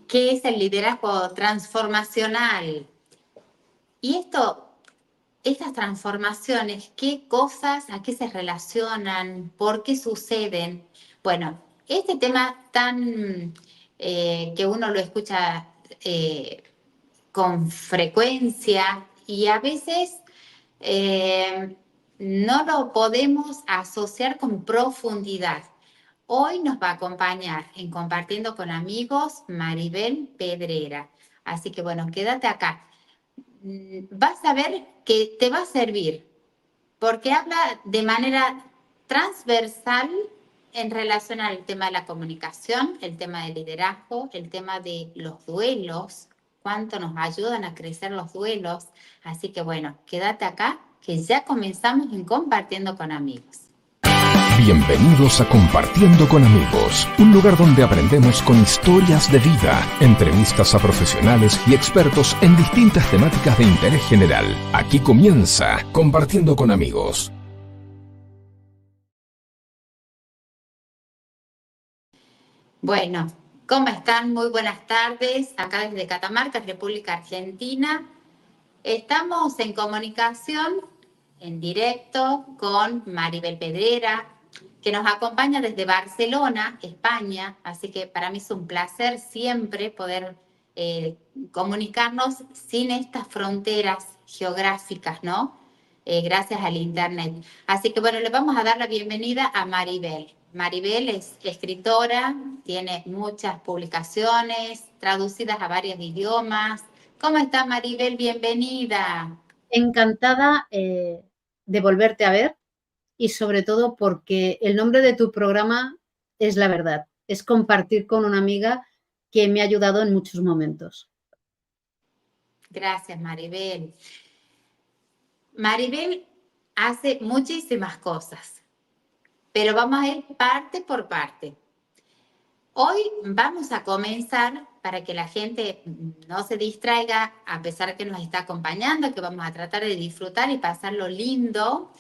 qué es el liderazgo transformacional. Y estas transformaciones, ¿qué cosas, a qué se relacionan? ¿Por qué suceden? Bueno, este tema tan que uno lo escucha con frecuencia y a veces no lo podemos asociar con profundidad. Hoy nos va a acompañar en Compartiendo con Amigos Maribel Pedrera. Así que bueno, quédate acá. Vas a ver que te va a servir porque habla de manera transversal en relación al tema de la comunicación, el tema del liderazgo, el tema de los duelos, cuánto nos ayudan a crecer los duelos. Así que bueno, quédate acá que ya comenzamos en Compartiendo con Amigos. Bienvenidos a Compartiendo con Amigos, un lugar donde aprendemos con historias de vida, entrevistas a profesionales y expertos en distintas temáticas de interés general. Aquí comienza Compartiendo con Amigos. Bueno, ¿cómo están? Muy buenas tardes. Acá desde Catamarca, República Argentina. Estamos en comunicación en directo con Maribel Pedrera, que nos acompaña desde Barcelona, España. Así que para mí es un placer siempre poder comunicarnos sin estas fronteras geográficas, ¿no? Gracias al Internet. Así que bueno, le vamos a dar la bienvenida a Maribel. Maribel es escritora, tiene muchas publicaciones traducidas a varios idiomas. ¿Cómo está Maribel? Bienvenida. Encantada de volverte a ver y sobre todo porque el nombre de tu programa es la verdad, es compartir con una amiga que me ha ayudado en muchos momentos. Gracias, Maribel. Maribel hace muchísimas cosas, pero vamos a ir parte por parte. Hoy vamos a comenzar para que la gente no se distraiga, a pesar de que nos está acompañando, que vamos a tratar de disfrutar y pasarlo lindo.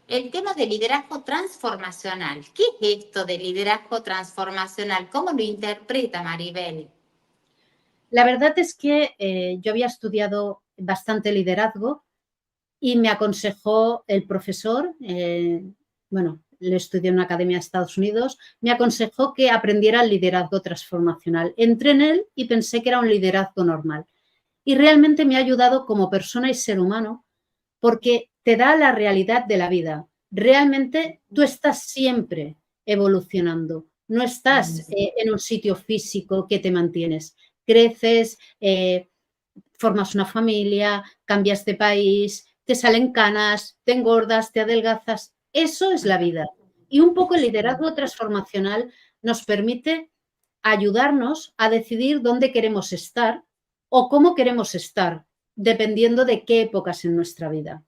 El tema de liderazgo transformacional. ¿Qué es esto de liderazgo transformacional? ¿Cómo lo interpreta Maribel? La verdad es que yo había estudiado bastante liderazgo y me aconsejó el profesor, bueno, lo estudié en una academia de Estados Unidos, me aconsejó que aprendiera el liderazgo transformacional. Entré en él y pensé que era un liderazgo normal. Y realmente me ha ayudado como persona y ser humano porque te da la realidad de la vida. Realmente tú estás siempre evolucionando, no estás en un sitio físico que te mantienes. Creces, formas una familia, cambias de país, te salen canas, te engordas, te adelgazas. Eso es la vida. Y un poco el liderazgo transformacional nos permite ayudarnos a decidir dónde queremos estar o cómo queremos estar, dependiendo de qué épocas en nuestra vida.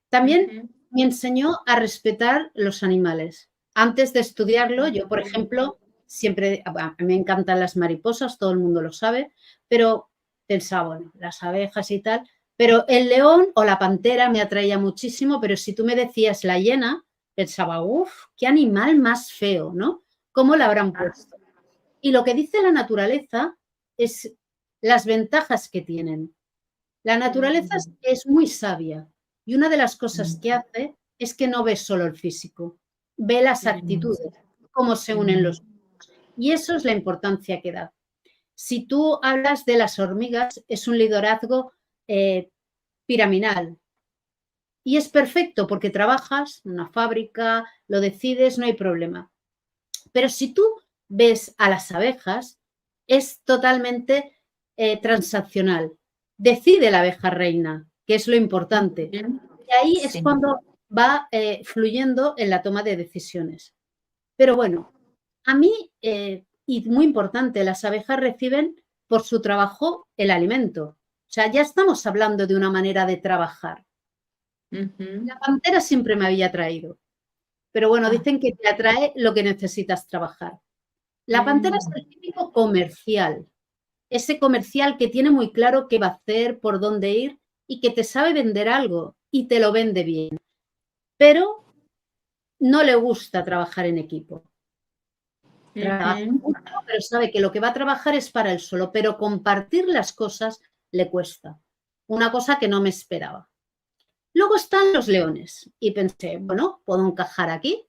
También me enseñó a respetar los animales. Antes de estudiarlo, yo, por ejemplo, siempre, a mí me encantan las mariposas, todo el mundo lo sabe, pero pensaba, bueno, las abejas y tal, pero el león o la pantera me atraía muchísimo, pero si tú me decías la hiena, pensaba, uff, qué animal más feo, ¿no? ¿Cómo la habrán puesto? Y lo que dice la naturaleza es las ventajas que tienen. La naturaleza es muy sabia y una de las cosas que hace es que no ve solo el físico, ve las actitudes, cómo se unen los. Y eso es la importancia que da. Si tú hablas de las hormigas, es un liderazgo piramidal. Y es perfecto porque trabajas en una fábrica, lo decides, no hay problema. Pero si tú ves a las abejas, es totalmente transaccional. Decide la abeja reina, que es lo importante. Y ahí es cuando va fluyendo en la toma de decisiones. Pero bueno, a mí, y muy importante, las abejas reciben por su trabajo el alimento. O sea, ya estamos hablando de una manera de trabajar. La pantera siempre me había atraído. Pero bueno, dicen que te atrae lo que necesitas trabajar. La pantera es el típico comercial. Ese comercial que tiene muy claro qué va a hacer, por dónde ir y que te sabe vender algo y te lo vende bien. Pero no le gusta trabajar en equipo. trabaja Ujú. mucho, pero sabe que lo que va a trabajar es para él solo, pero compartir las cosas le cuesta. Una cosa que no me esperaba. Luego están los leones y pensé, bueno, puedo encajar aquí.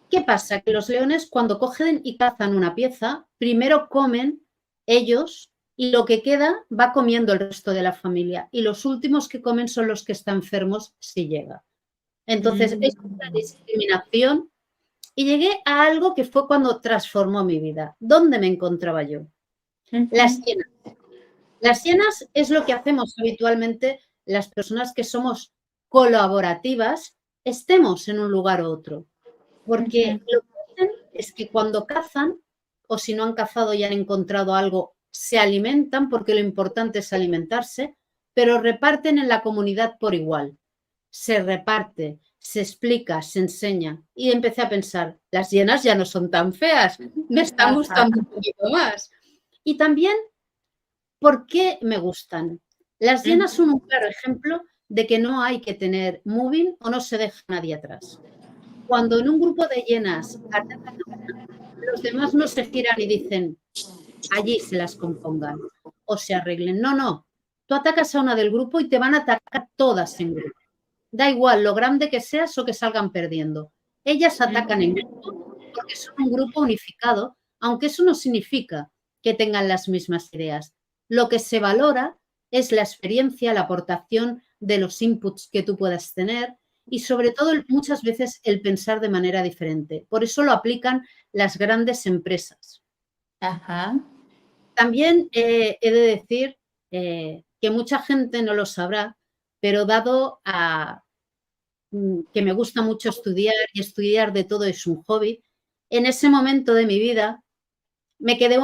¿Qué pasa? Que los leones cuando cogen y cazan una pieza, primero comen ellos y lo que queda va comiendo el resto de la familia y los últimos que comen son los que están enfermos si llega. Entonces, es una Mm. discriminación y llegué a algo que fue cuando transformó mi vida. ¿Dónde me encontraba yo? Las Ujú. hienas. Las hienas es lo que hacemos habitualmente las personas que somos colaborativas, estemos en un lugar u otro. Porque Ujú. lo que hacen es que cuando cazan, o si no han cazado y han encontrado algo, se alimentan, porque lo importante es alimentarse, pero reparten en la comunidad por igual. Se reparte, se explica, se enseña. Y empecé a pensar, las hienas ya no son tan feas, me están Ajá. gustando un poquito más. Y también, ¿por qué me gustan? Las hienas son un Ujú. claro ejemplo de que no hay que tener moving o no se deja nadie atrás. Cuando en un grupo de hienas atacan a una, los demás no se giran y dicen, allí se las compongan o se arreglen. No, no. Tú atacas a una del grupo y te van a atacar todas en grupo. Da igual lo grande que seas o que salgan perdiendo. Ellas atacan en grupo porque son un grupo unificado, aunque eso no significa que tengan las mismas ideas. Lo que se valora es la experiencia, la aportación de los inputs que tú puedas tener y sobre todo muchas veces el pensar de manera diferente. Por eso lo aplican las grandes empresas. Ajá. También he de decir que mucha gente no lo sabrá, pero dado a que me gusta mucho estudiar y estudiar de todo es un hobby, en ese momento de mi vida me quedé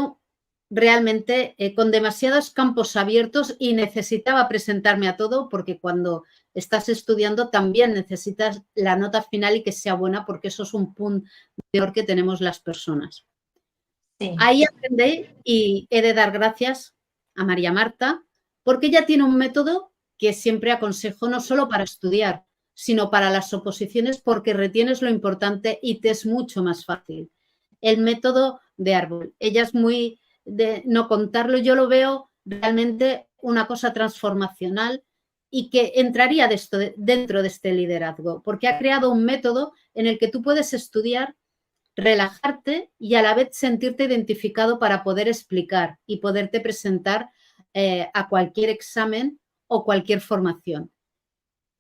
realmente con demasiados campos abiertos y necesitaba presentarme a todo porque cuando estás estudiando también necesitas la nota final y que sea buena porque eso es un punto peor que tenemos las personas. Sí. Ahí aprendí y he de dar gracias a María Marta porque ella tiene un método que siempre aconsejo no solo para estudiar, sino para las oposiciones porque retienes lo importante y te es mucho más fácil. El método de árbol. Ella es muy de no contarlo, yo lo veo realmente una cosa transformacional y que entraría dentro de este liderazgo, porque ha creado un método en el que tú puedes estudiar, relajarte y a la vez sentirte identificado para poder explicar y poderte presentar a cualquier examen o cualquier formación.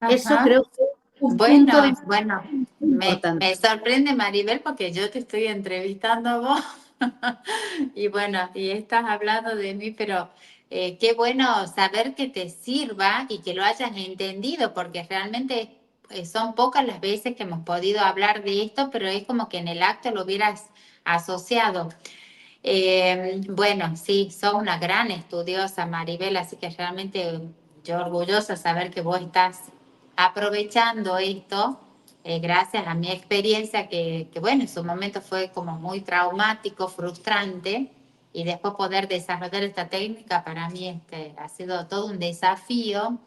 Eso Ajá. creo que es un punto de Bueno, bueno, importante. me sorprende, Maribel, porque yo te estoy entrevistando a vos y bueno, y estás hablando de mí, pero qué bueno saber que te sirva y que lo hayas entendido, porque realmente son pocas las veces que hemos podido hablar de esto, pero es como que en el acto lo hubieras asociado. Bueno, sí, sos una gran estudiosa, Maribel, así que realmente yo orgullosa saber que vos estás aprovechando esto, gracias a mi experiencia que, bueno, en su momento fue como muy traumático, frustrante, y después poder desarrollar esta técnica para mí ha sido todo un desafío,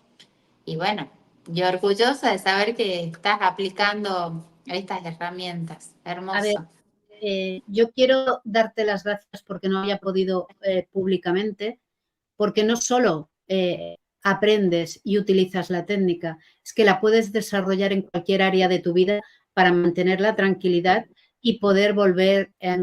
y bueno, yo orgullosa de saber que estás aplicando estas herramientas. A ver, Hermoso. yo quiero darte las gracias porque no había podido públicamente, porque no solo aprendes y utilizas la técnica, es que la puedes desarrollar en cualquier área de tu vida para mantener la tranquilidad y poder volver a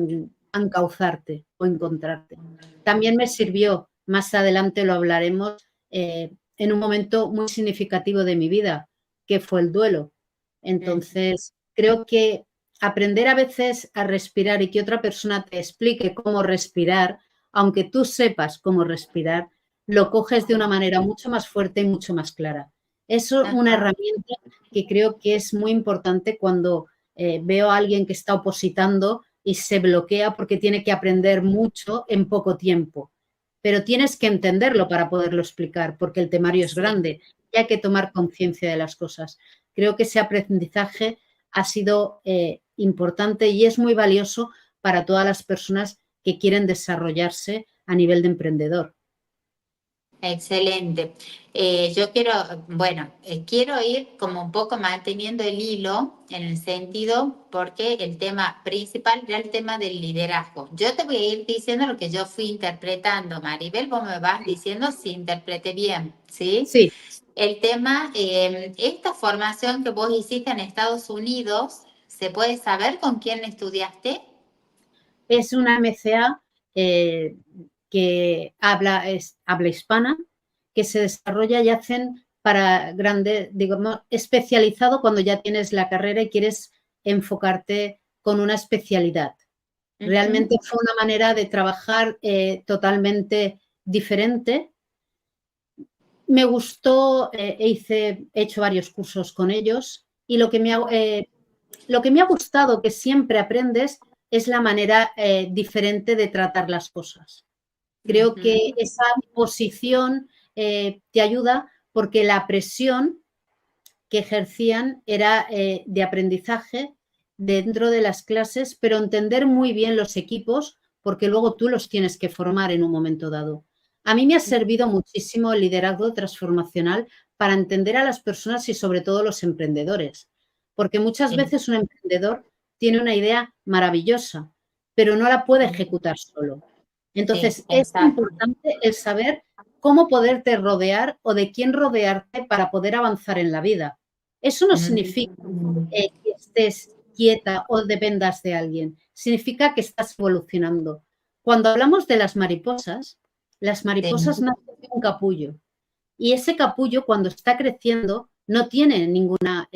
encauzarte o encontrarte. También me sirvió, más adelante lo hablaremos, en un momento muy significativo de mi vida, que fue el duelo. Entonces, creo que aprender a veces a respirar y que otra persona te explique cómo respirar, aunque tú sepas cómo respirar, lo coges de una manera mucho más fuerte y mucho más clara. Eso es una Ajá. herramienta que creo que es muy importante cuando veo a alguien que está opositando y se bloquea porque tiene que aprender mucho en poco tiempo. Pero tienes que entenderlo para poderlo explicar, porque el temario es Sí. grande y hay que tomar conciencia de las cosas. Creo que ese aprendizaje ha sido importante y es muy valioso para todas las personas que quieren desarrollarse a nivel de emprendedor. Excelente. Yo quiero, bueno, quiero ir como un poco manteniendo el hilo en el sentido, porque el tema principal era el tema del liderazgo. Yo te voy a ir diciendo lo que yo fui interpretando, Maribel, vos me vas diciendo si interpreté bien, ¿sí? Sí, El tema, esta formación que vos hiciste en Estados Unidos, ¿se puede saber con quién estudiaste? es una MCA que habla hispana, que se desarrolla y hacen para grandes, digamos, especializado cuando ya tienes la carrera y quieres enfocarte con una especialidad. Realmente fue una manera de trabajar totalmente diferente. Me gustó, he hecho varios cursos con ellos y lo que me ha gustado, que siempre aprendes, es la manera diferente de tratar las cosas. Creo que esa posición te ayuda porque la presión que ejercían era de aprendizaje dentro de las clases, pero entender muy bien los equipos porque luego tú los tienes que formar en un momento dado. A mí me ha servido muchísimo el liderazgo transformacional para entender a las personas y sobre todo los emprendedores, porque muchas Sí. veces un emprendedor tiene una idea maravillosa, pero no la puede ejecutar solo. Sí, Entonces, es exacto. importante el saber cómo poderte rodear o de quién rodearte para poder avanzar en la vida. Eso no significa que estés quieta o dependas de alguien, significa que estás evolucionando. Cuando hablamos de las Sí. mariposas nacen de un capullo y ese capullo cuando está creciendo no tiene ninguna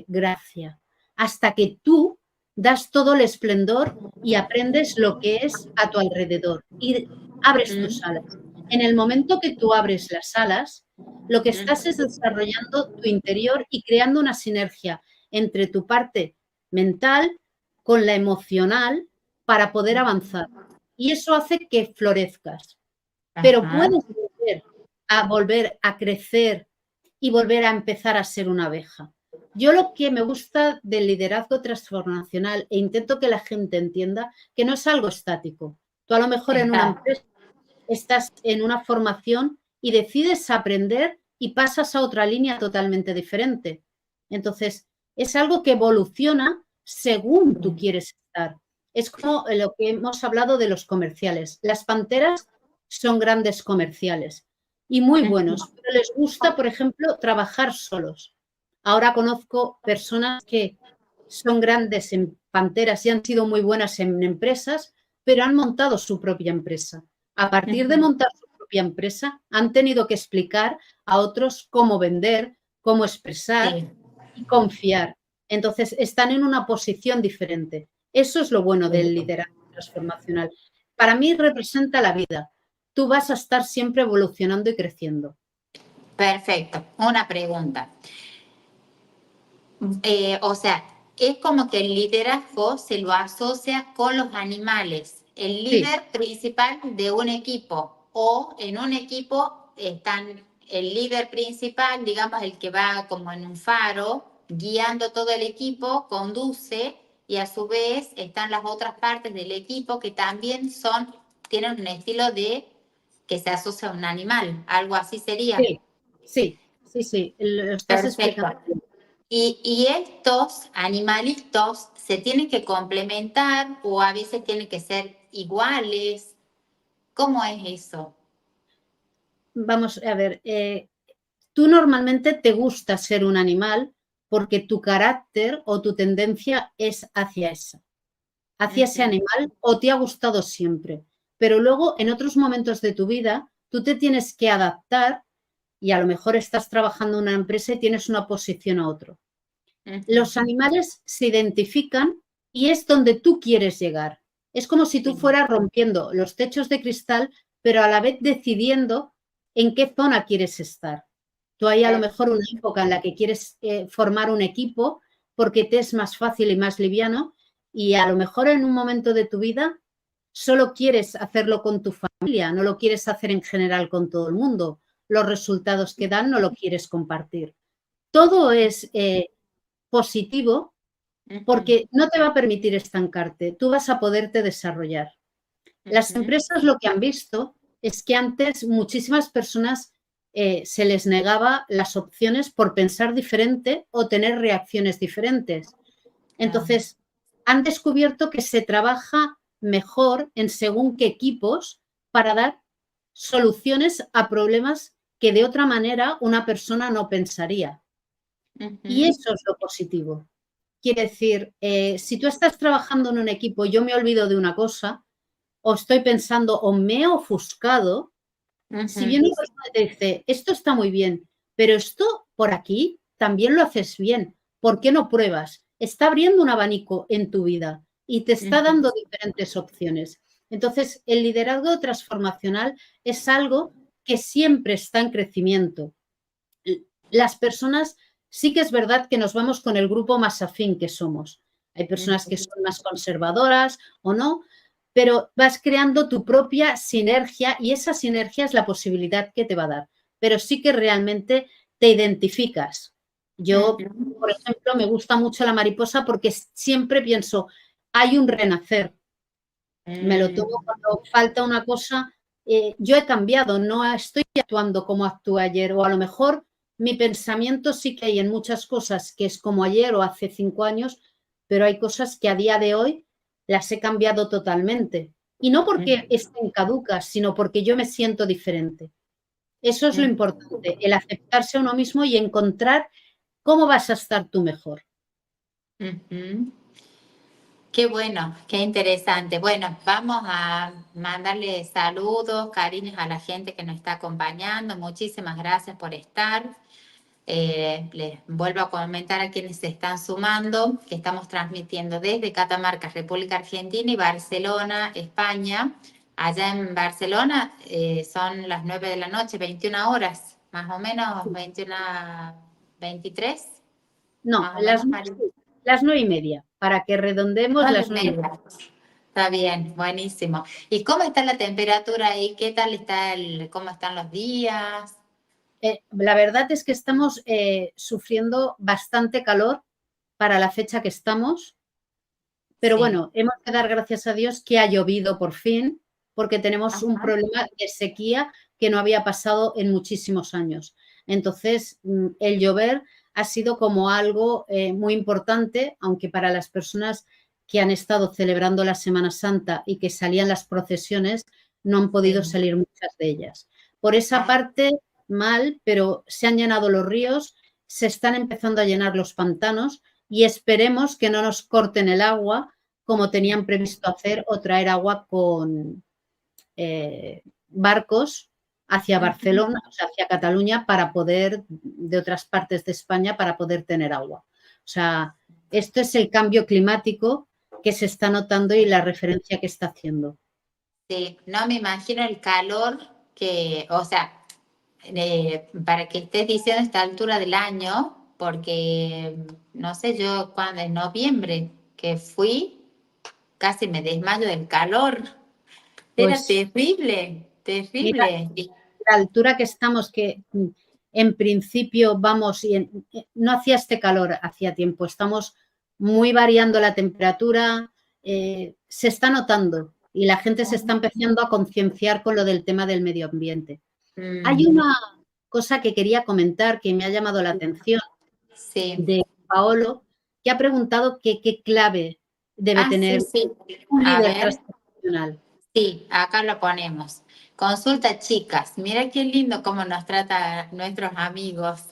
gracia hasta que tú das todo el esplendor y aprendes lo que es a tu alrededor y abres tus alas. En el momento que tú abres las alas, lo que estás es desarrollando tu interior y creando una sinergia entre tu parte mental con la emocional para poder avanzar. Y eso hace que florezcas. Pero Ajá. puedes volver a crecer y volver a empezar a ser una abeja. Yo lo que me gusta del liderazgo transformacional e intento que la gente entienda que no es algo estático. Tú a lo mejor en una Exacto. empresa estás en una formación y decides aprender y pasas a otra línea totalmente diferente. Entonces, es algo que evoluciona según tú quieres estar. Es como lo que hemos hablado de los comerciales. Las panteras son grandes comerciales y muy buenos, pero les gusta, por ejemplo, trabajar solos. Ahora conozco personas que son grandes en panteras y han sido muy buenas en empresas, pero han montado su propia empresa. A partir de montar su propia empresa, han tenido que explicar a otros cómo vender, cómo expresar Sí. y confiar. Entonces, están en una posición diferente. Eso es lo bueno del liderazgo transformacional. Para mí representa la vida. Tú vas a estar siempre evolucionando y creciendo. Perfecto. Una pregunta. O sea, es como que el liderazgo se lo asocia con los animales. El Sí, líder principal de un equipo o en un equipo están el líder principal, digamos, el que va como en un faro, guiando todo el equipo, conduce y a su vez están las otras partes del equipo que también tienen un estilo de que se asocia a un animal, algo así sería. sí, sí, sí, sí, lo estás Perfecto. explicando bien. Y estos animalitos se tienen que complementar o a veces tienen que ser iguales. ¿Cómo es eso? Vamos a ver, tú normalmente te gusta ser un animal porque tu carácter o tu tendencia es hacia ese Ujú. animal o te ha gustado siempre. Pero luego en otros momentos de tu vida tú te tienes que adaptar y a lo mejor estás trabajando en una empresa y tienes una posición a otro. Ujú. Los animales se identifican y es donde tú quieres llegar. Es como si tú Sí. fueras rompiendo los techos de cristal, pero a la vez decidiendo en qué zona quieres estar. Tú hay a lo mejor una época en la que quieres formar un equipo porque te es más fácil y más liviano y a lo mejor en un momento de tu vida solo quieres hacerlo con tu familia, no lo quieres hacer en general con todo el mundo. Los resultados que dan no lo quieres compartir. Todo es positivo Ujú. porque no te va a permitir estancarte, tú vas a poderte desarrollar. Las Ujú. empresas lo que han visto es que antes muchísimas personas se les negaba las opciones por pensar diferente o tener reacciones diferentes. Entonces, han descubierto que se trabaja mejor en según qué equipos para dar soluciones a problemas que de otra manera una persona no pensaría. Y eso es lo positivo. Quiere decir, si tú estás trabajando en un equipo, yo me olvido de una cosa, o estoy pensando, o me he ofuscado, si bien una persona te dice, esto está muy bien, pero esto por aquí también lo haces bien, ¿por qué no pruebas? Está abriendo un abanico en tu vida y te está dando diferentes opciones. Entonces, el liderazgo transformacional es algo que siempre está en crecimiento. Las personas, sí que es verdad que nos vamos con el grupo más afín que somos. Hay personas que son más conservadoras o no, pero vas creando tu propia sinergia y esa sinergia es la posibilidad que te va a dar. Pero sí que realmente te identificas. Yo, por ejemplo, me gusta mucho la mariposa porque siempre pienso, hay un renacer. Me lo tomo cuando falta una cosa. Yo he cambiado, no estoy actuando como actué ayer, o a lo mejor mi pensamiento sí que hay en muchas cosas que es como ayer o hace 5 años, pero hay cosas que a día de hoy las he cambiado totalmente. Y no porque estén caducas, sino porque yo me siento diferente. Eso es lo importante, el aceptarse a uno mismo y encontrar cómo vas a estar tú mejor. Qué bueno, qué interesante. Bueno, vamos a mandarle saludos, cariños a la gente que nos está acompañando. Muchísimas gracias por estar. Les vuelvo a comentar a quienes se están sumando que estamos transmitiendo desde Catamarca, República Argentina, y Barcelona, España. Allá en Barcelona son las 9 de la noche, 21 horas, más o menos, 21, 23. No, las 9:30, para que redondemos las 9:30. Está bien, buenísimo. ¿Y cómo está la temperatura ahí? ¿Qué tal está cómo están los días? La verdad es que estamos sufriendo bastante calor para la fecha que estamos, pero bueno, hemos de dar gracias a Dios que ha llovido por fin, porque tenemos un problema de sequía que no había pasado en muchísimos años. Entonces, el llover ha sido como algo muy importante, aunque para las personas que han estado celebrando la Semana Santa y que salían las procesiones, no han podido salir muchas de ellas. Por esa parte, mal, pero se han llenado los ríos, se están empezando a llenar los pantanos y esperemos que no nos corten el agua como tenían previsto hacer o traer agua con barcos hacia Barcelona, o sea, hacia Cataluña, para poder, de otras partes de España, para poder tener agua. O sea, esto es el cambio climático que se está notando y la referencia que está haciendo. Sí, no me imagino el calor que, o sea, para que estés diciendo esta altura del año, porque, no sé, yo cuando en noviembre que fui, casi me desmayo del calor. Era Pues, terrible, terrible. Mira, la altura que estamos, que en principio vamos, y no hacía este calor hacía tiempo, estamos muy variando la temperatura, se está notando y la gente se está empezando a concienciar con lo del tema del medio ambiente. Hay una cosa que quería comentar que me ha llamado la atención de Paolo, que ha preguntado qué clave debe tener un líder transformacional. Sí, acá lo ponemos. Consulta, chicas. Mira qué lindo cómo nos trata nuestros amigos.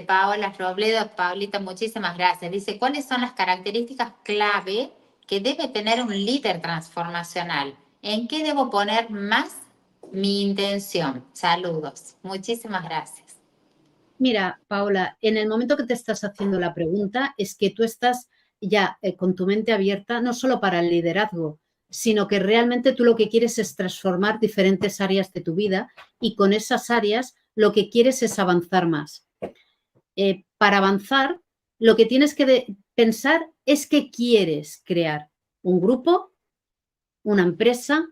Paola Robledo, Paulita, muchísimas gracias. Dice, ¿cuáles son las características clave que debe tener un líder transformacional? ¿En qué debo poner más mi intención? Saludos. Muchísimas gracias. Mira, Paola, en el momento que te estás haciendo la pregunta es que tú estás ya con tu mente abierta no solo para el liderazgo, sino que realmente tú lo que quieres es transformar diferentes áreas de tu vida y con esas áreas lo que quieres es avanzar más. Para avanzar, lo que tienes que pensar es que quieres crear un grupo, una empresa,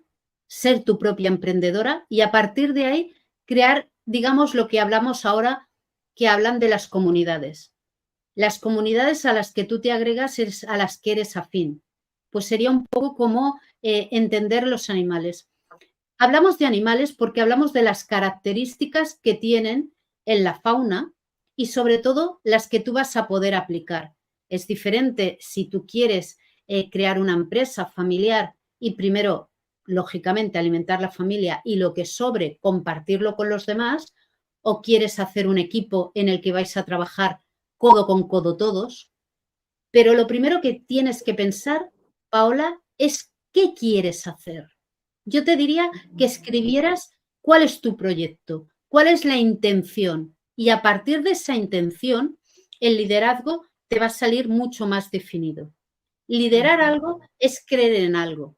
ser tu propia emprendedora y a partir de ahí crear, digamos, lo que hablamos ahora, que hablan de las comunidades. Las comunidades a las que tú te agregas es a las que eres afín. Pues sería un poco como entender los animales. Hablamos de animales porque hablamos de las características que tienen en la fauna y sobre todo las que tú vas a poder aplicar. Es diferente si tú quieres crear una empresa familiar y primero, lógicamente, alimentar la familia y lo que sobre, compartirlo con los demás, o quieres hacer un equipo en el que vais a trabajar codo con codo todos. Pero lo primero que tienes que pensar, Paola, es qué quieres hacer. Yo te diría que escribieras cuál es tu proyecto, cuál es la intención y a partir de esa intención el liderazgo te va a salir mucho más definido. Liderar algo es creer en algo.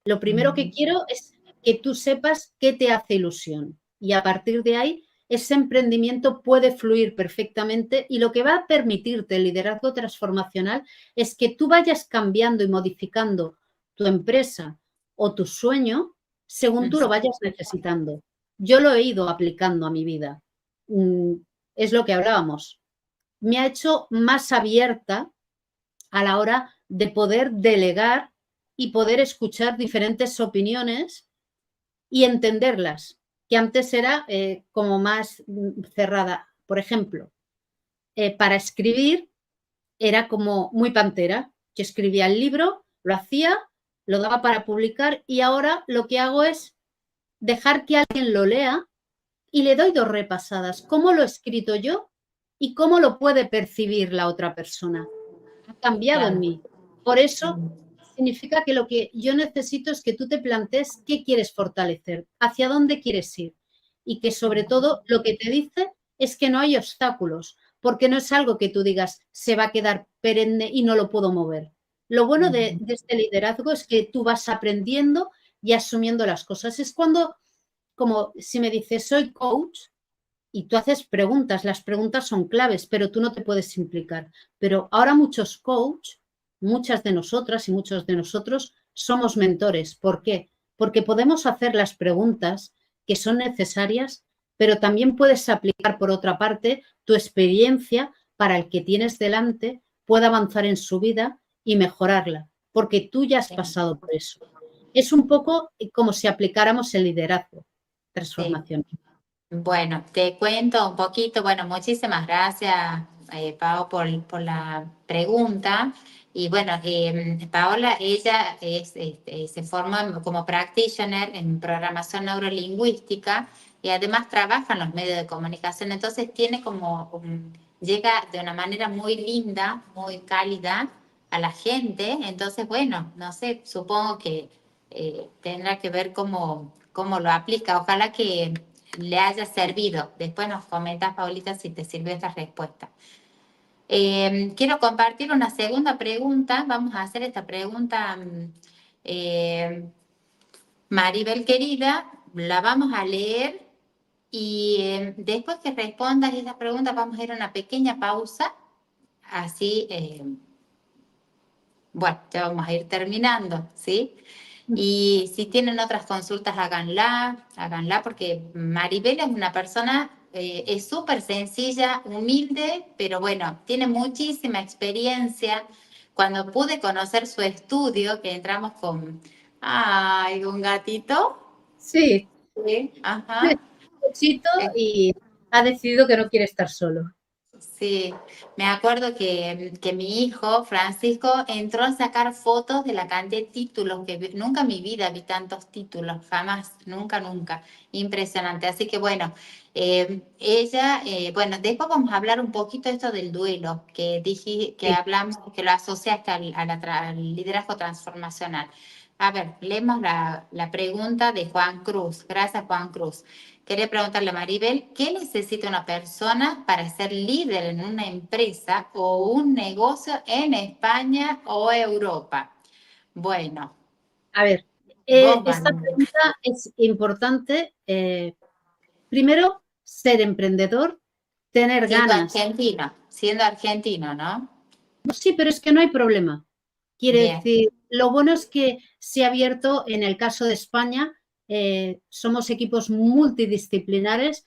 Lo primero que quiero es que tú sepas qué te hace ilusión y a partir de ahí ese emprendimiento puede fluir perfectamente y lo que va a permitirte el liderazgo transformacional es que tú vayas cambiando y modificando tu empresa o tu sueño según tú lo vayas necesitando. Yo lo he ido aplicando a mi vida. Es lo que hablábamos. Me ha hecho más abierta a la hora de poder delegar y poder escuchar diferentes opiniones y entenderlas, que antes era como más cerrada. Por ejemplo, para escribir era como muy pantera. Yo escribía el libro, lo hacía, lo daba para publicar y ahora lo que hago es dejar que alguien lo lea y le doy 2 repasadas. ¿Cómo lo he escrito yo y cómo lo puede percibir la otra persona? Ha cambiado en mí. Por eso significa que lo que yo necesito es que tú te plantees qué quieres fortalecer, hacia dónde quieres ir y que sobre todo lo que te dice es que no hay obstáculos, porque no es algo que tú digas se va a quedar perenne y no lo puedo mover. Lo bueno de este liderazgo es que tú vas aprendiendo y asumiendo las cosas. Es cuando, como si me dices soy coach y tú haces preguntas, las preguntas son claves, pero tú no te puedes implicar. Pero ahora muchos coach, muchas de nosotras y muchos de nosotros somos mentores. ¿Por qué? Porque podemos hacer las preguntas que son necesarias, pero también puedes aplicar, por otra parte, tu experiencia para el que tienes delante pueda avanzar en su vida y mejorarla, porque tú ya has pasado por eso. Es un poco como si aplicáramos el liderazgo transformacional. Sí. Bueno, te cuento un poquito. Bueno, muchísimas gracias, Pao, por la pregunta. Y bueno, Paola, ella se forma como practitioner en programación neurolingüística y además trabaja en los medios de comunicación. Entonces tiene llega de una manera muy linda, muy cálida a la gente. Entonces, bueno, no sé, supongo que tendrá que ver cómo lo aplica. Ojalá que le haya servido. Después nos comentas, Paulita, si te sirvió esta respuesta. Quiero compartir una segunda pregunta. Vamos a hacer esta pregunta, Maribel querida, la vamos a leer y después que respondas esta pregunta vamos a ir a una pequeña pausa. Así, bueno, ya vamos a ir terminando, ¿sí? Y si tienen otras consultas, háganla, porque Maribel es una persona, es súper sencilla, humilde, pero bueno, tiene muchísima experiencia. Cuando pude conocer su estudio, que entramos con, ay, un gatito. Sí, Sí, ajá. Y ha decidido que no quiere estar solo. Sí, me acuerdo que mi hijo, Francisco, entró a sacar fotos de la cantidad de títulos, que nunca en mi vida vi tantos títulos, jamás, nunca, impresionante. Así que bueno, ella, bueno, después vamos a hablar un poquito de esto del duelo, que dije, que hablamos, que lo asociaste al liderazgo transformacional. A ver, leemos la pregunta de Juan Cruz. Gracias, Juan Cruz. Quería preguntarle a Maribel, ¿qué necesita una persona para ser líder en una empresa o un negocio en España o Europa? Bueno. A ver, esta pregunta es importante. Primero, ser emprendedor, tener ganas. Siendo argentino, ¿no? Sí, pero es que no hay problema. Quiere decir, lo bueno es que se ha abierto, en el caso de España, somos equipos multidisciplinares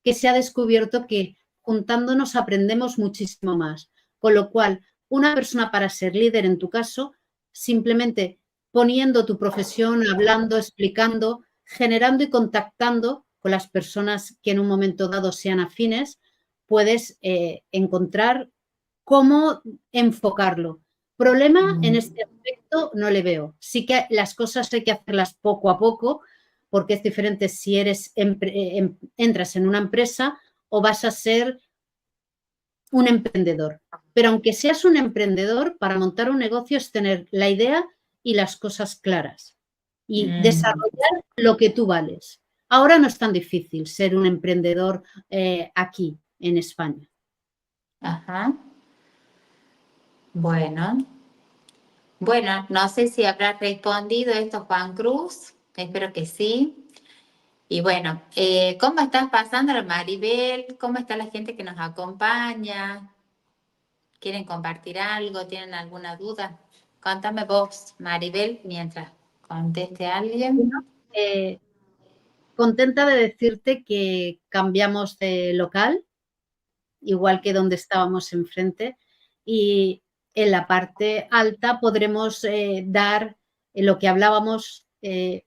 que se ha descubierto que juntándonos aprendemos muchísimo más. Con lo cual, una persona para ser líder, en tu caso, simplemente poniendo tu profesión, hablando, explicando, generando y contactando con las personas que en un momento dado sean afines, puedes encontrar cómo enfocarlo. Problema en este aspecto no le veo. Sí que las cosas hay que hacerlas poco a poco, porque es diferente si entras en una empresa o vas a ser un emprendedor. Pero aunque seas un emprendedor, para montar un negocio es tener la idea y las cosas claras y desarrollar lo que tú vales. Ahora no es tan difícil ser un emprendedor aquí en España. Ajá. Bueno, no sé si habrá respondido esto Juan Cruz, espero que sí. Y bueno, ¿cómo estás pasando, Maribel? ¿Cómo está la gente que nos acompaña? ¿Quieren compartir algo? ¿Tienen alguna duda? Contame vos, Maribel, mientras conteste a alguien. Contenta de decirte que cambiamos de local, igual que donde estábamos enfrente, y en la parte alta podremos dar lo que hablábamos,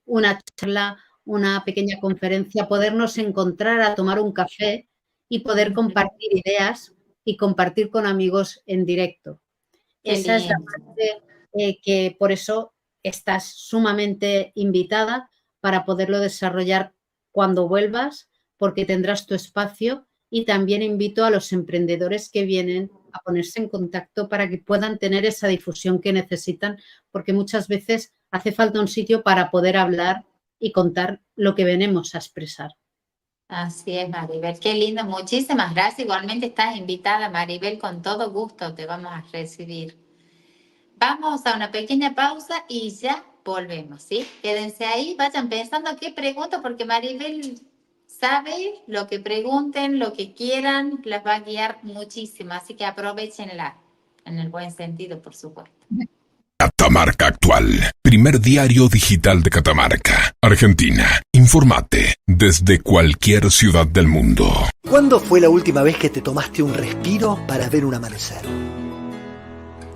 una charla, una pequeña conferencia, podernos encontrar a tomar un café y poder compartir ideas y compartir con amigos en directo. Qué Esa es la lindo. parte que por eso estás sumamente invitada para poderlo desarrollar cuando vuelvas, porque tendrás tu espacio, y también invito a los emprendedores que vienen a ponerse en contacto para que puedan tener esa difusión que necesitan, porque muchas veces hace falta un sitio para poder hablar y contar lo que venimos a expresar. Así es, Maribel. Qué lindo. Muchísimas gracias. Igualmente estás invitada, Maribel. Con todo gusto te vamos a recibir. Vamos a una pequeña pausa y ya volvemos, ¿sí? Quédense ahí, vayan pensando qué pregunto, porque Maribel sabe lo que pregunten, lo que quieran, las va a guiar muchísimo. Así que aprovechenla, en el buen sentido, por supuesto. Catamarca Actual, primer diario digital de Catamarca, Argentina. Informate desde cualquier ciudad del mundo. ¿Cuándo fue la última vez que te tomaste un respiro para ver un amanecer?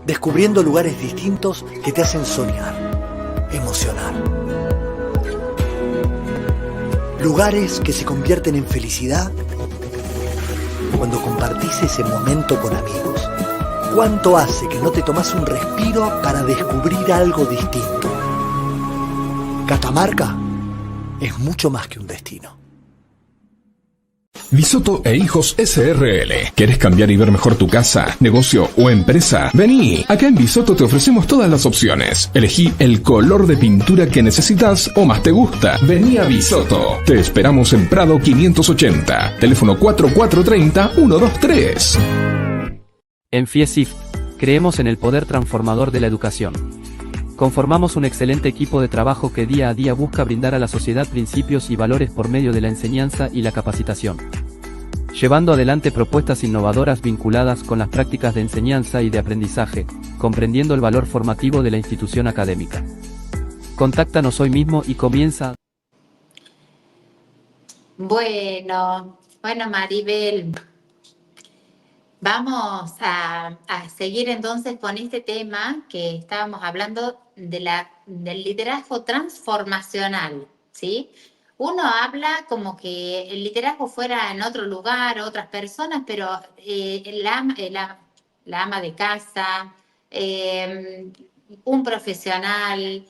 Descubriendo lugares distintos que te hacen soñar, emocionar. Lugares que se convierten en felicidad cuando compartís ese momento con amigos. ¿Cuánto hace que no te tomás un respiro para descubrir algo distinto? Catamarca es mucho más que un destino. Bisotto e Hijos SRL. ¿Querés cambiar y ver mejor tu casa, negocio o empresa? Vení, acá en Bisotto te ofrecemos todas las opciones. Elegí el color de pintura que necesitas o más te gusta. Vení a Bisotto. Te esperamos en Prado 580. Teléfono 4430-123. En FIESIF, creemos en el poder transformador de la educación. Conformamos un excelente equipo de trabajo que día a día busca brindar a la sociedad principios y valores por medio de la enseñanza y la capacitación, llevando adelante propuestas innovadoras vinculadas con las prácticas de enseñanza y de aprendizaje, comprendiendo el valor formativo de la institución académica. Contáctanos hoy mismo y comienza. Bueno, Maribel, vamos a seguir entonces con este tema que estábamos hablando del liderazgo transformacional, ¿sí? Uno habla como que el liderazgo fuera en otro lugar, otras personas, pero la ama de casa, un profesional,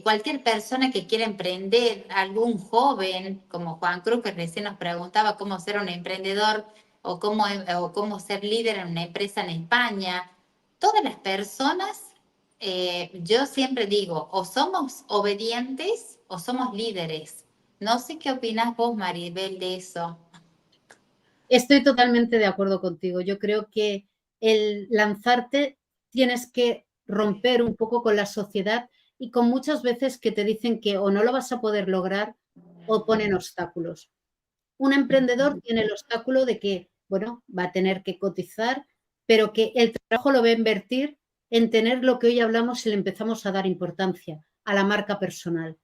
cualquier persona que quiera emprender, algún joven como Juan Cruz, que recién nos preguntaba cómo ser un emprendedor o cómo ser líder en una empresa en España. Todas las personas, yo siempre digo, o somos obedientes o somos líderes. No sé qué opinas vos, Maribel, de eso. Estoy totalmente de acuerdo contigo. Yo creo que el lanzarte tienes que romper un poco con la sociedad y con muchas veces que te dicen que o no lo vas a poder lograr o ponen obstáculos. Un emprendedor tiene el obstáculo de que, bueno, va a tener que cotizar, pero que el trabajo lo va a invertir en tener lo que hoy hablamos y le empezamos a dar importancia a la marca personal.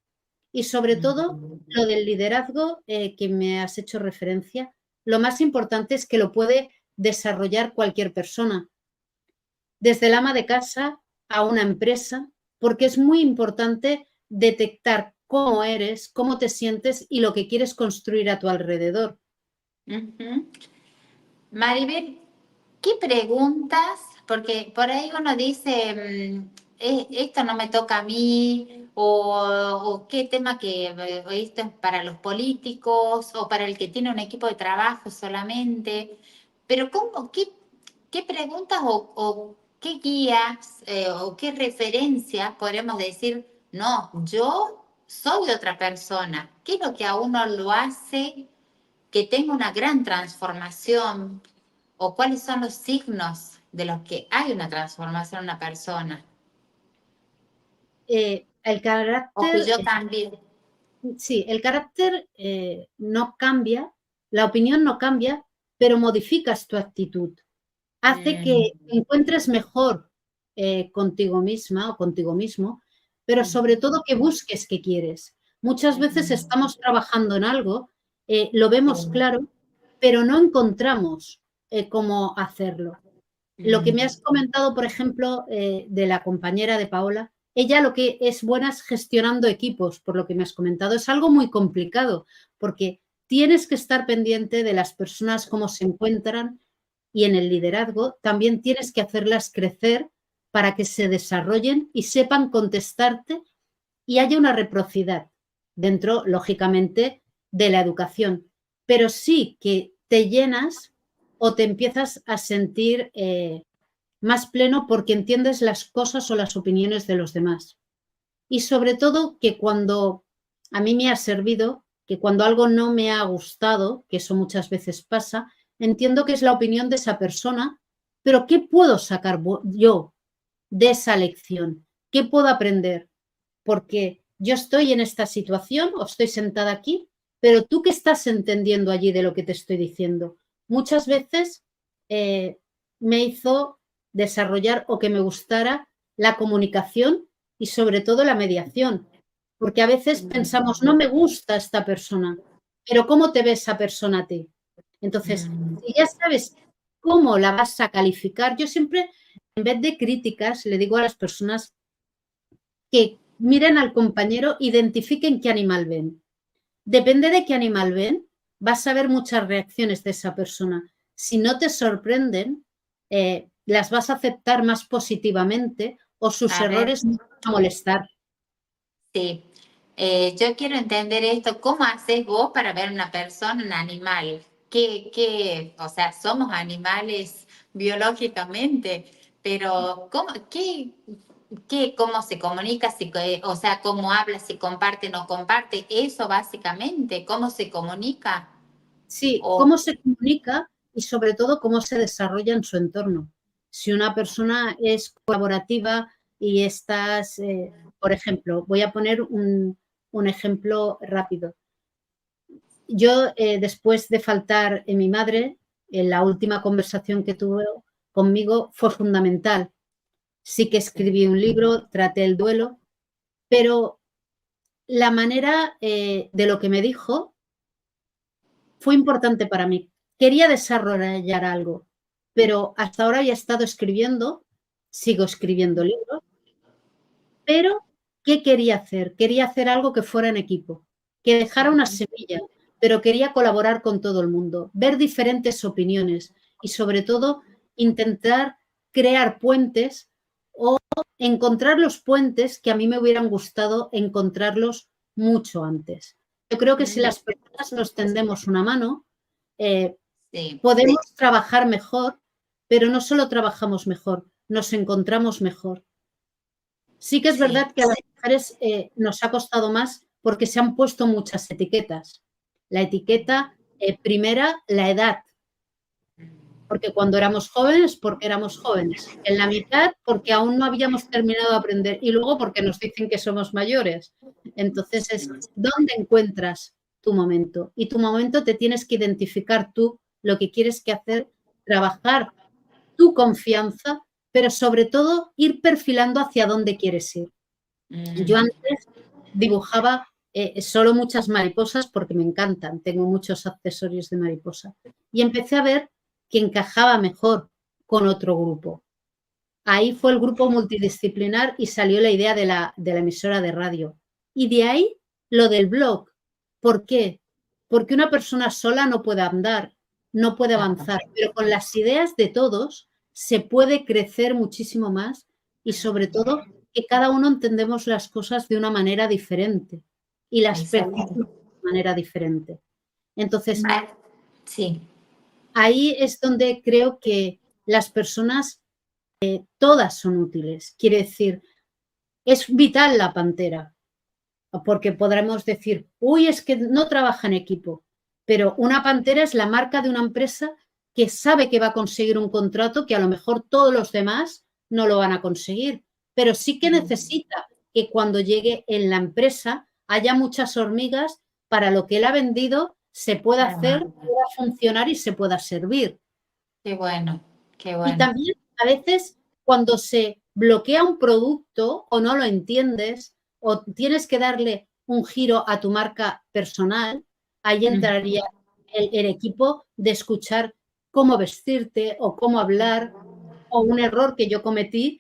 Y sobre todo, lo del liderazgo que me has hecho referencia, lo más importante es que lo puede desarrollar cualquier persona, desde el ama de casa a una empresa, porque es muy importante detectar cómo eres, cómo te sientes y lo que quieres construir a tu alrededor. Maribel, ¿qué preguntas? Porque por ahí uno dice, esto no me toca a mí, o qué tema que esto es para los políticos, o para el que tiene un equipo de trabajo solamente. Pero qué preguntas o qué guías o qué referencias podríamos decir, no, yo soy otra persona? ¿Qué es lo que a uno lo hace que tenga una gran transformación? ¿O cuáles son los signos de los que hay una transformación en una persona? El O que carácter, yo cambie. sí, el carácter no cambia, la opinión no cambia, pero modificas tu actitud. Hace que te encuentres mejor contigo misma o contigo mismo, pero sobre todo que busques qué quieres. Muchas veces estamos trabajando en algo, lo vemos claro, pero no encontramos cómo hacerlo. Lo que me has comentado, por ejemplo, de la compañera de Paola, ella lo que es buena es gestionando equipos, por lo que me has comentado. Es algo muy complicado porque tienes que estar pendiente de las personas, cómo se encuentran, y en el liderazgo también tienes que hacerlas crecer para que se desarrollen y sepan contestarte y haya una reciprocidad dentro, lógicamente, de la educación. Pero sí que te llenas o te empiezas a sentir más pleno porque entiendes las cosas o las opiniones de los demás. Y sobre todo que cuando a mí me ha servido, que cuando algo no me ha gustado, que eso muchas veces pasa, entiendo que es la opinión de esa persona, pero ¿qué puedo sacar yo de esa lección? ¿Qué puedo aprender? Porque yo estoy en esta situación o estoy sentada aquí, pero tú qué estás entendiendo allí de lo que te estoy diciendo. Muchas veces me hizo desarrollar o que me gustara la comunicación y sobre todo la mediación, porque a veces pensamos, no me gusta esta persona, pero ¿cómo te ve esa persona a ti? Entonces, si ya sabes cómo la vas a calificar, yo siempre, en vez de críticas, le digo a las personas que miren al compañero, identifiquen qué animal ven. Depende de qué animal ven, vas a ver muchas reacciones de esa persona. Si no te sorprenden, las vas a aceptar más positivamente o sus errores no van a molestar. Sí. Yo quiero entender esto. ¿Cómo haces vos para ver una persona, un animal? O sea, somos animales biológicamente, pero ¿cómo se comunica? O sea, ¿cómo habla? ¿Si comparte, no comparte? Eso básicamente, ¿cómo se comunica? Sí, cómo se comunica y sobre todo cómo se desarrolla en su entorno. Si una persona es colaborativa y estás, por ejemplo, voy a poner un ejemplo rápido. Yo, después de faltar en mi madre, en la última conversación que tuvo conmigo fue fundamental. Sí que escribí un libro, traté el duelo, pero la manera de lo que me dijo fue importante para mí. Quería desarrollar algo, pero hasta ahora había estado escribiendo, sigo escribiendo libros, pero ¿qué quería hacer? Quería hacer algo que fuera en equipo, que dejara una semilla, pero quería colaborar con todo el mundo, ver diferentes opiniones y sobre todo intentar crear puentes o encontrar los puentes que a mí me hubieran gustado encontrarlos mucho antes. Yo creo que si las personas nos tendemos una mano, podemos trabajar mejor, pero no solo trabajamos mejor, nos encontramos mejor. Sí que es verdad que a las mujeres nos ha costado más porque se han puesto muchas etiquetas. La etiqueta primera, la edad, porque cuando éramos jóvenes, porque éramos jóvenes. En la mitad, porque aún no habíamos terminado de aprender. Y luego, porque nos dicen que somos mayores. Entonces, es ¿dónde encuentras tu momento? Y tu momento te tienes que identificar tú lo que quieres que hacer, trabajar tu confianza, pero sobre todo ir perfilando hacia dónde quieres ir. Yo antes dibujaba solo muchas mariposas porque me encantan, tengo muchos accesorios de mariposa. Y empecé a ver que encajaba mejor con otro grupo. Ahí fue el grupo multidisciplinar y salió la idea de la emisora de radio. Y de ahí lo del blog. ¿Por qué? Porque una persona sola no puede andar, no puede avanzar, pero con las ideas de todos se puede crecer muchísimo más y sobre todo que cada uno entendemos las cosas de una manera diferente y las percibimos de una manera diferente. Entonces, sí, ahí es donde creo que las personas todas son útiles. Quiere decir, es vital la pantera, porque podremos decir, uy, es que no trabaja en equipo, pero una pantera es la marca de una empresa que sabe que va a conseguir un contrato que a lo mejor todos los demás no lo van a conseguir, pero sí que necesita que cuando llegue en la empresa haya muchas hormigas para lo que él ha vendido se pueda hacer, pueda funcionar y se pueda servir. Qué bueno, qué Y bueno. también a veces cuando se bloquea un producto o no lo entiendes o tienes que darle un giro a tu marca personal, ahí entraría el equipo de escuchar cómo vestirte o cómo hablar, o un error que yo cometí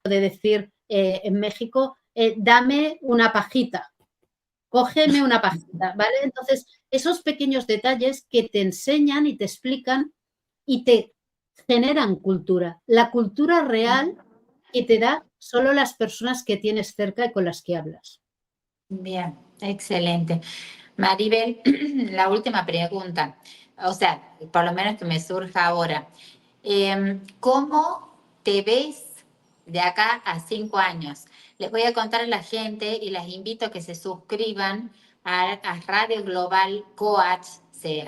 de decir en México, dame una pajita, cógeme una pajita, ¿vale? Entonces, esos pequeños detalles que te enseñan y te explican y te generan cultura. La cultura real que te da solo las personas que tienes cerca y con las que hablas. Bien, excelente. Maribel, la última pregunta, o sea, por lo menos que me surja ahora. ¿Cómo te ves de acá a 5 años? Les voy a contar a la gente y las invito a que se suscriban a Radio Global Coach,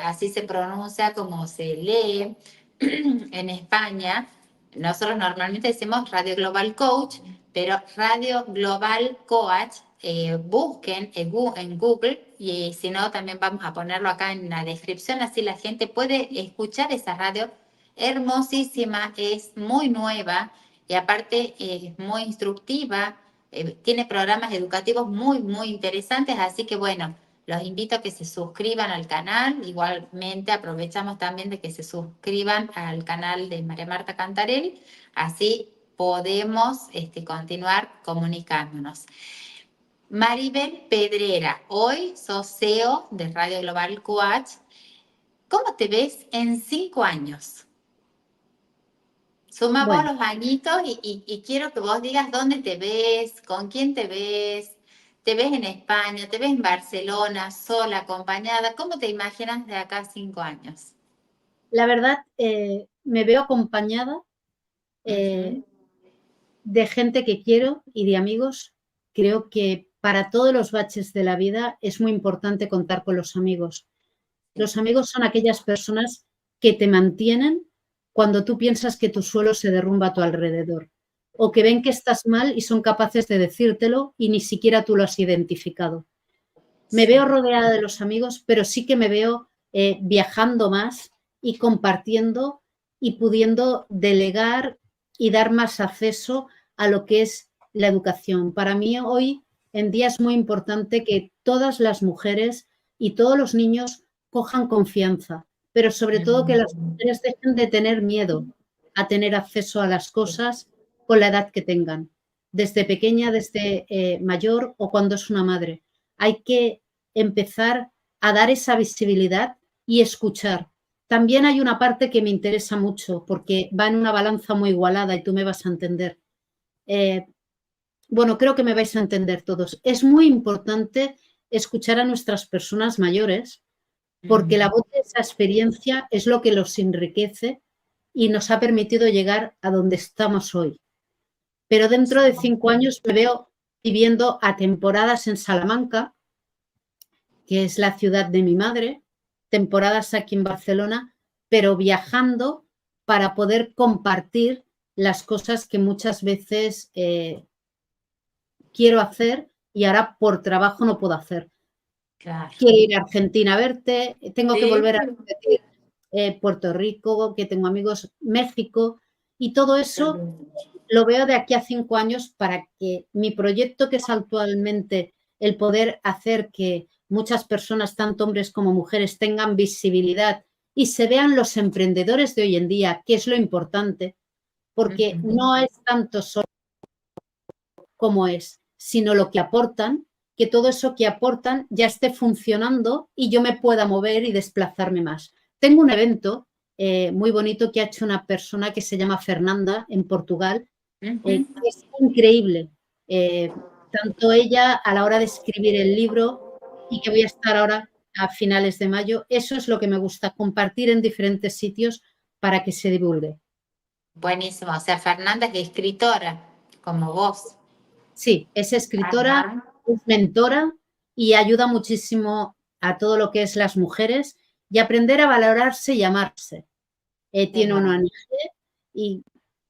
así se pronuncia como se lee en España. Nosotros normalmente decimos Radio Global Coach, pero Radio Global Coach, busquen en Google y si no también vamos a ponerlo acá en la descripción, así la gente puede escuchar esa radio hermosísima, es muy nueva y aparte es muy instructiva, tiene programas educativos muy, muy interesantes, así que bueno, los invito a que se suscriban al canal. Igualmente aprovechamos también de que se suscriban al canal de María Marta Cantarelli, así podemos continuar comunicándonos. Maribel Pedrera, hoy sos CEO de Radio Global Coach. ¿Cómo te ves en 5 años? Sumamos los añitos y quiero que vos digas dónde te ves, con quién te ves en España, te ves en Barcelona, sola, acompañada. ¿Cómo te imaginas de acá a 5 años? La verdad, me veo acompañada de gente que quiero y de amigos. Creo que para todos los baches de la vida es muy importante contar con los amigos. Los amigos son aquellas personas que te mantienen cuando tú piensas que tu suelo se derrumba a tu alrededor o que ven que estás mal y son capaces de decírtelo y ni siquiera tú lo has identificado. Me veo rodeada de los amigos, pero sí que me veo viajando más y compartiendo y pudiendo delegar y dar más acceso a lo que es la educación. Para mí hoy en día es muy importante que todas las mujeres y todos los niños cojan confianza, pero sobre todo que las mujeres dejen de tener miedo a tener acceso a las cosas con la edad que tengan, desde pequeña, desde mayor o cuando es una madre. Hay que empezar a dar esa visibilidad y escuchar. También hay una parte que me interesa mucho porque va en una balanza muy igualada y tú me vas a entender. Bueno, creo que me vais a entender todos. Es muy importante escuchar a nuestras personas mayores porque la voz de esa experiencia es lo que los enriquece y nos ha permitido llegar a donde estamos hoy. Pero dentro de 5 años me veo viviendo a temporadas en Salamanca, que es la ciudad de mi madre, temporadas aquí en Barcelona, pero viajando para poder compartir las cosas que muchas veces quiero hacer y ahora por trabajo no puedo hacer. Claro. Quiero ir a Argentina a verte, tengo que volver a repetir Puerto Rico, que tengo amigos, México, y todo eso lo veo de aquí a 5 años para que mi proyecto, que es actualmente el poder hacer que muchas personas, tanto hombres como mujeres, tengan visibilidad y se vean los emprendedores de hoy en día, que es lo importante, porque no es tanto solo cómo es, sino lo que aportan que todo eso que aportan ya esté funcionando y yo me pueda mover y desplazarme más. Tengo un evento muy bonito que ha hecho una persona que se llama Fernanda en Portugal, que es increíble. Tanto ella a la hora de escribir el libro y que voy a estar ahora a finales de mayo, eso es lo que me gusta, compartir en diferentes sitios para que se divulgue. Buenísimo, o sea, Fernanda es escritora, como vos. Sí, es escritora, Ajá. es mentora y ayuda muchísimo a todo lo que es las mujeres y aprender a valorarse y amarse. Tiene bueno. una ONG y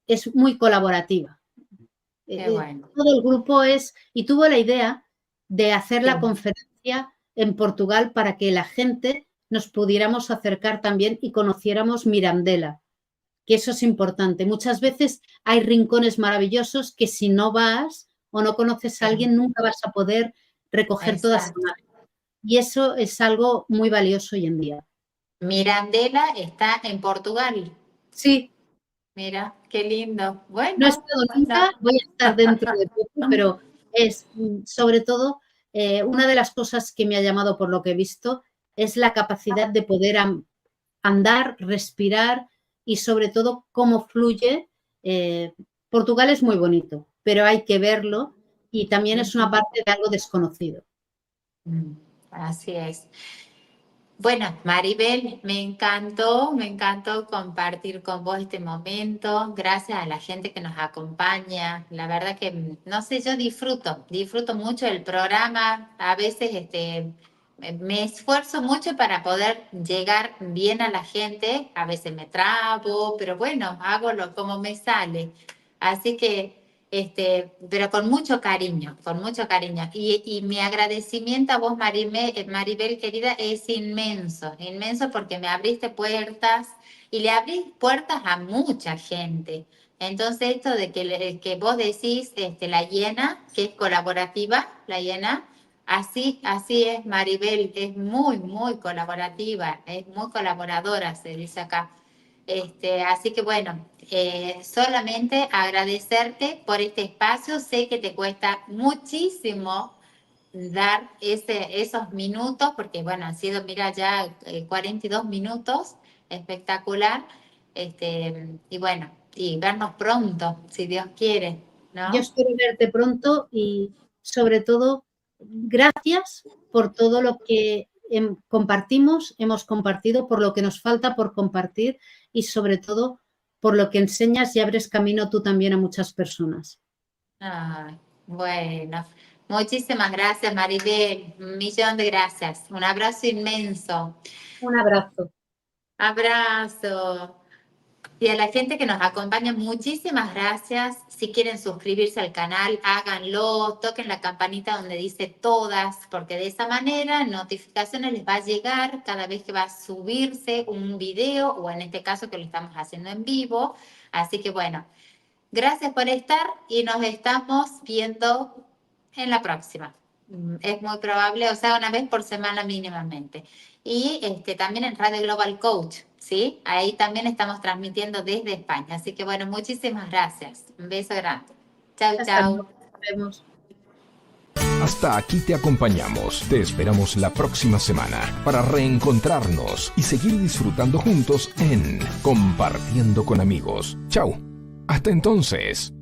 es muy colaborativa. Qué bueno. Todo el grupo y tuvo la idea de hacer la Sí. conferencia en Portugal para que la gente nos pudiéramos acercar también y conociéramos Mirandela, que eso es importante. Muchas veces hay rincones maravillosos que si no vas o no conoces a alguien nunca vas a poder recoger toda esa magia. Y eso es algo muy valioso hoy en día. Mirandela está en Portugal. Sí. Mira, qué lindo. Bueno, no he estado nunca, voy a estar dentro de poco, pero es sobre todo una de las cosas que me ha llamado por lo que he visto es la capacidad de poder andar, respirar y sobre todo cómo fluye. Portugal es muy bonito, pero hay que verlo y también es una parte de algo desconocido. Así es. Bueno, Maribel, me encantó compartir con vos este momento. Gracias a la gente que nos acompaña. La verdad que, no sé, yo disfruto mucho el programa. A veces me esfuerzo mucho para poder llegar bien a la gente. A veces me trabo, pero bueno, hago como me sale. Así que pero con mucho cariño. Y mi agradecimiento a vos, Maribel, querida, es inmenso porque me abriste puertas y le abrís puertas a mucha gente. Entonces, esto de que vos decís, la Hiena, que es colaborativa, la Hiena, así es Maribel, es muy, muy colaborativa, es muy colaboradora, se dice acá. Así que bueno, solamente agradecerte por este espacio. Sé que te cuesta muchísimo dar esos minutos, porque bueno, han sido, mira, ya 42 minutos, espectacular. Y bueno, y vernos pronto, si Dios quiere, ¿no? Yo espero verte pronto y sobre todo, gracias por todo lo que hemos compartido, por lo que nos falta por compartir y sobre todo por lo que enseñas y abres camino tú también a muchas personas. Bueno, muchísimas gracias, Maribel. 1.000.000 de gracias. Un abrazo inmenso. Un abrazo. Abrazo. Y a la gente que nos acompaña, muchísimas gracias. Si quieren suscribirse al canal, háganlo, toquen la campanita donde dice todas, porque de esa manera notificaciones les va a llegar cada vez que va a subirse un video, o en este caso que lo estamos haciendo en vivo. Así que bueno, gracias por estar y nos estamos viendo en la próxima. Es muy probable, o sea, una vez por semana mínimamente. Y también en Radio Global Coach, ¿sí? Ahí también estamos transmitiendo desde España. Así que bueno, muchísimas gracias. Un beso grande. Chau, chau. Nos vemos. Hasta aquí te acompañamos. Te esperamos la próxima semana para reencontrarnos y seguir disfrutando juntos en Compartiendo con Amigos. Chau. Hasta entonces.